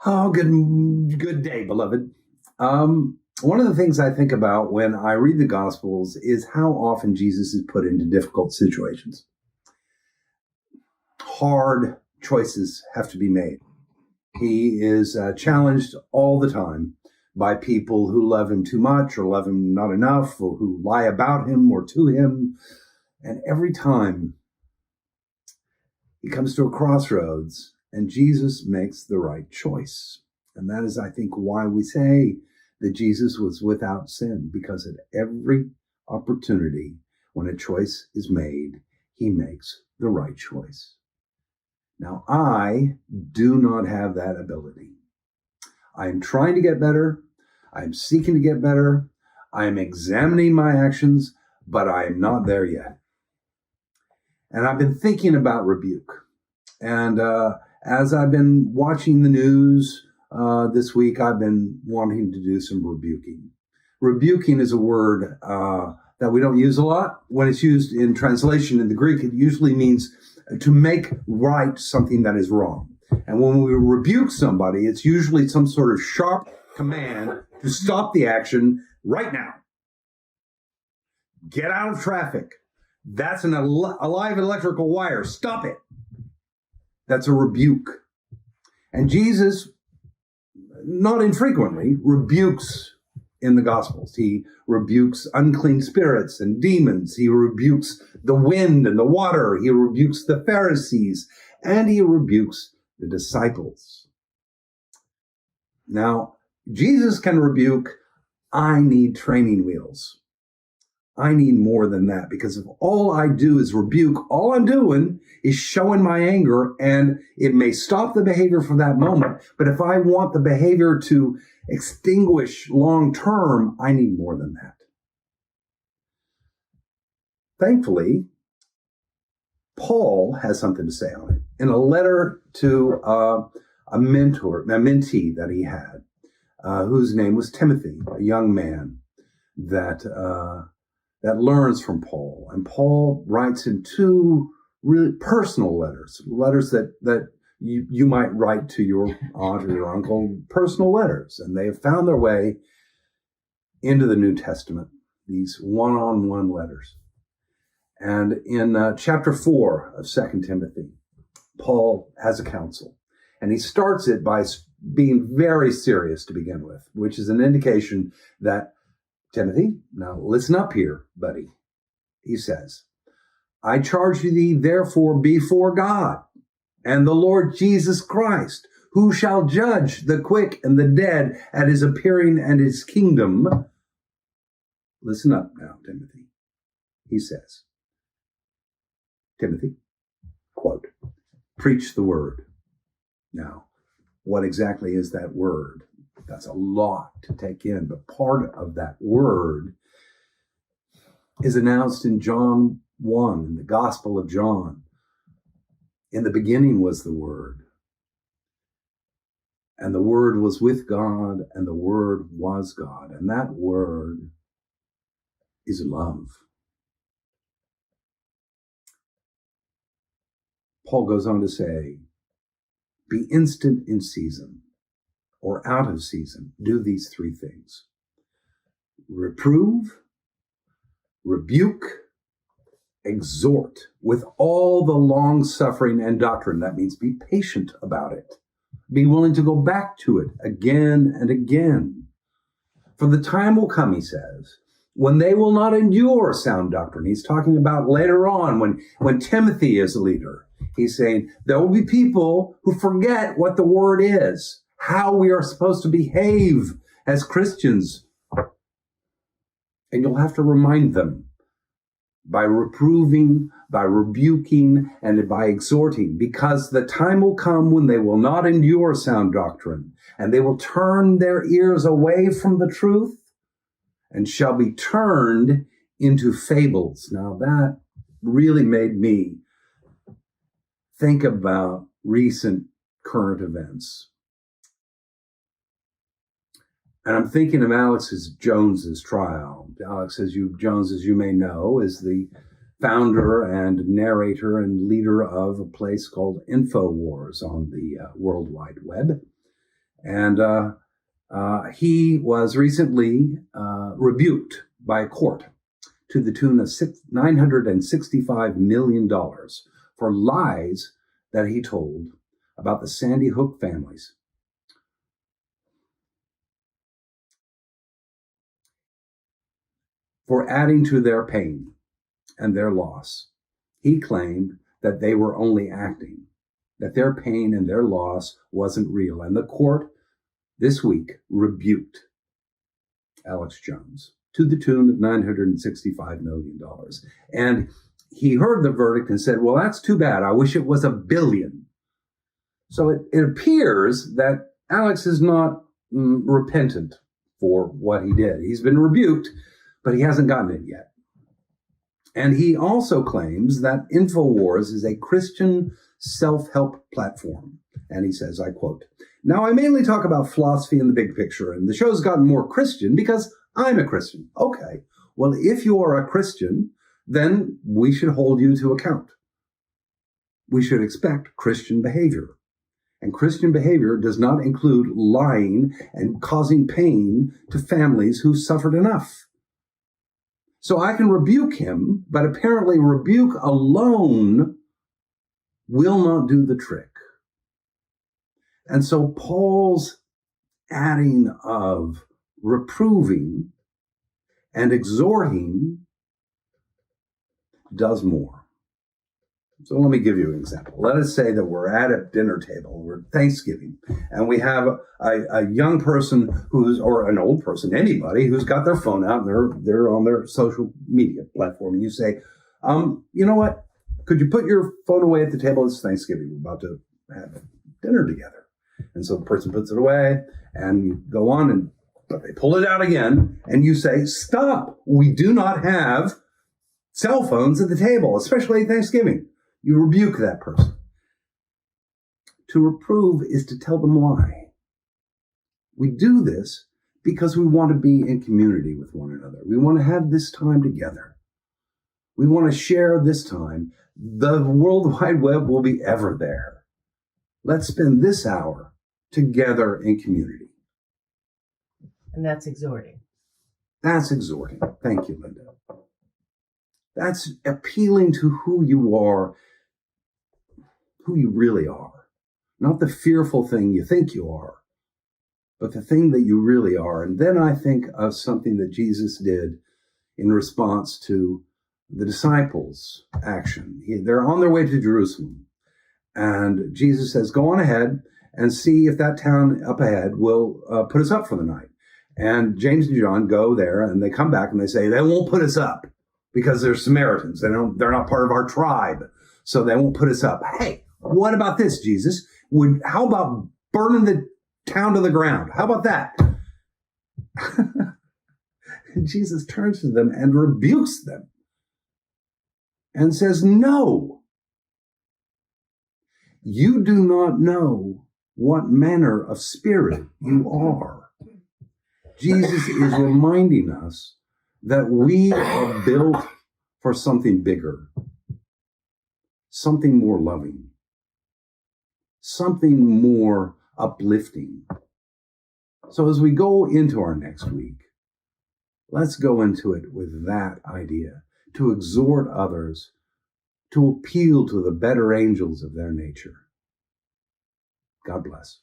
Oh, good day, beloved. One of the things I think about when I read the Gospels is how often Jesus is put into difficult situations. Hard choices have to be made. He is challenged all the time by people who love him too much or love him not enough, or who lie about him or to him. And every time he comes to a crossroads, and Jesus makes the right choice. And that is, I think, why we say that Jesus was without sin, because at every opportunity when a choice is made, he makes the right choice. Now, I do not have that ability. I am trying to get better. I am seeking to get better. I am examining my actions, but I am not there yet. And I've been thinking about rebuke. And as I've been watching the news this week, I've been wanting to do some rebuking. Rebuking is a word that we don't use a lot. When it's used in translation in the Greek, it usually means to make right something that is wrong. And when we rebuke somebody, it's usually some sort of sharp command to stop the action right now. Get out of traffic. That's an alive electrical wire. Stop it. That's a rebuke. And Jesus, not infrequently, rebukes in the Gospels. He rebukes unclean spirits and demons. He rebukes the wind and the water. He rebukes the Pharisees, and he rebukes the disciples. Now, Jesus can rebuke. I need training wheels. I need more than that, because if all I do is rebuke, all I'm doing is showing my anger, and it may stop the behavior for that moment. But if I want the behavior to extinguish long term, I need more than that. Thankfully, Paul has something to say on it. In a letter to a mentee that he had, whose name was Timothy, a young man that learns from Paul. And Paul writes in two really personal letters that you might write to your aunt or your uncle, personal letters. And they have found their way into the New Testament, these one-on-one letters. And in chapter 4 of 2 Timothy, Paul has a counsel. And he starts it by being very serious to begin with, which is an indication that, Timothy, now listen up here, buddy. He says, I charge thee therefore before God and the Lord Jesus Christ, who shall judge the quick and the dead at his appearing and his kingdom. Listen up now, Timothy. He says, Timothy, quote, preach the word. Now, what exactly is that word? That's a lot to take in, but part of that word is announced in John 1, in the Gospel of John. In the beginning was the Word, and the Word was with God, and the Word was God, and that Word is love. Paul goes on to say, be instant in season, or out of season. Do these three things. Reprove, rebuke, exhort with all the long suffering and doctrine. That means be patient about it. Be willing to go back to it again and again. For the time will come, he says, when they will not endure sound doctrine. He's talking about later on when Timothy is a leader. He's saying there will be people who forget what the word is, how we are supposed to behave as Christians. And you'll have to remind them by reproving, by rebuking, and by exhorting, because the time will come when they will not endure sound doctrine, and they will turn their ears away from the truth and shall be turned into fables. Now that really made me think about recent current events. And I'm thinking of Alex Jones's trial. Alex Jones, as you may know, is the founder and narrator and leader of a place called InfoWars on the World Wide Web. And he was recently rebuked by a court to the tune of $965 million for lies that he told about the Sandy Hook families. For adding to their pain and their loss. He claimed that they were only acting, that their pain and their loss wasn't real. And the court this week rebuked Alex Jones to the tune of $965 million. And he heard the verdict and said, well, that's too bad. I wish it was $1 billion. So it appears that Alex is not repentant for what he did. He's been rebuked, but he hasn't gotten it yet. And he also claims that InfoWars is a Christian self-help platform. And he says, I quote, now I mainly talk about philosophy in the big picture, and the show's gotten more Christian because I'm a Christian. Okay, well, if you are a Christian, then we should hold you to account. We should expect Christian behavior. And Christian behavior does not include lying and causing pain to families who suffered enough. So I can rebuke him, but apparently rebuke alone will not do the trick. And so Paul's adding of reproving and exhorting does more. So let me give you an example. Let us say that we're at a dinner table, we're Thanksgiving, and we have a young person or an old person, anybody who's got their phone out and they're on their social media platform, and you say, you know what? Could you put your phone away at the table? It's Thanksgiving. We're about to have dinner together. And so the person puts it away, and you go on, but they pull it out again, and you say, stop. We do not have cell phones at the table, especially at Thanksgiving. You rebuke that person. To reprove is to tell them why. We do this because we want to be in community with one another. We want to have this time together. We want to share this time. The World Wide Web will be ever there. Let's spend this hour together in community. And that's exhorting. That's exhorting. Thank you, Linda. That's appealing to who you are, who you really are. Not the fearful thing you think you are, but the thing that you really are. And then I think of something that Jesus did in response to the disciples' action. They're on their way to Jerusalem. And Jesus says, go on ahead and see if that town up ahead will put us up for the night. And James and John go there, and they come back and they say, they won't put us up because they're Samaritans. They're not part of our tribe, so they won't put us up. Hey, what about this, Jesus? How about burning the town to the ground? How about that? And Jesus turns to them and rebukes them and says, no, you do not know what manner of spirit you are. Jesus is reminding us that we are built for something bigger, something more loving, something more uplifting. So as we go into our next week, let's go into it with that idea, to exhort others, to appeal to the better angels of their nature. God bless.